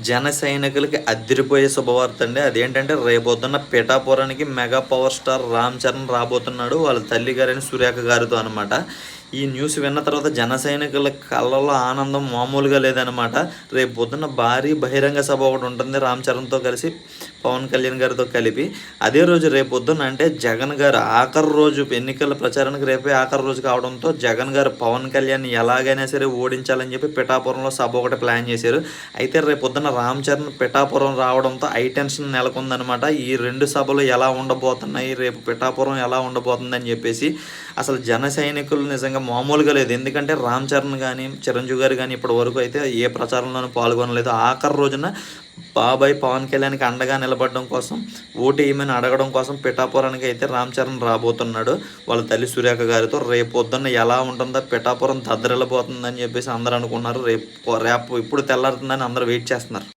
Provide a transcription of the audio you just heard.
జన సైనికులకి అదిరిపోయే శుభవార్త అండి. అదేంటంటే రేపొద్దున్న పిఠాపురానికి mega power star Ram Charan రాబోతున్నాడు. వాళ్ళ తల్లి గారైన సురేఖ గారితో అనమాట. ఈ న్యూస్ విన్న తర్వాత జన సైనికుల కళ్ళలో ఆనందం మామూలుగా లేదనమాట. రేపు పొద్దున్న భారీ బహిరంగ సభ ఒకటి ఉంటుంది రామ్ చరణ్తో కలిసి, పవన్ కళ్యాణ్ గారితో కలిపి. అదే రోజు రేపు పొద్దున్న అంటే జగన్ గారు ఆఖరి రోజు ఎన్నికల ప్రచారానికి రేపే ఆఖరి రోజు కావడంతో జగన్ గారు పవన్ కళ్యాణ్ ఎలాగైనా సరే ఓడించాలని చెప్పి పిఠాపురంలో సభ ఒకటి ప్లాన్ చేశారు. అయితే రేపు పొద్దున్న రామ్ చరణ్ పిఠాపురం రావడంతో టెన్షన్ నెలకొందనమాట. ఈ రెండు సభలు ఎలా ఉండబోతున్నాయి, రేపు పిఠాపురం ఎలా ఉండబోతుందని చెప్పేసి అసలు జన సైనికులు నిజంగా మామూలుగా లేదు. ఎందుకంటే రామ్ చరణ్ కానీ చిరంజీవి గారు కానీ ఇప్పటి వరకు అయితే ఏ ప్రచారంలోనూ పాల్గొనలేదు. ఆఖరి రోజున బాబాయ్ పవన్ కళ్యాణ్కి అండగా నిలబడడం కోసం, ఓటు వేయమని అడగడం కోసం పిఠాపురానికి అయితే రామ్ చరణ్ రాబోతున్నాడు వాళ్ళ తల్లి సురేఖ గారితో. రేపు పొద్దున్న ఎలా ఉంటుందో, పిఠాపురం దద్దరిల్లిపోతుందని చెప్పేసి అందరూ అనుకున్నారు. రేపు ఇప్పుడు తెల్లారుతుందని అందరూ వెయిట్ చేస్తున్నారు.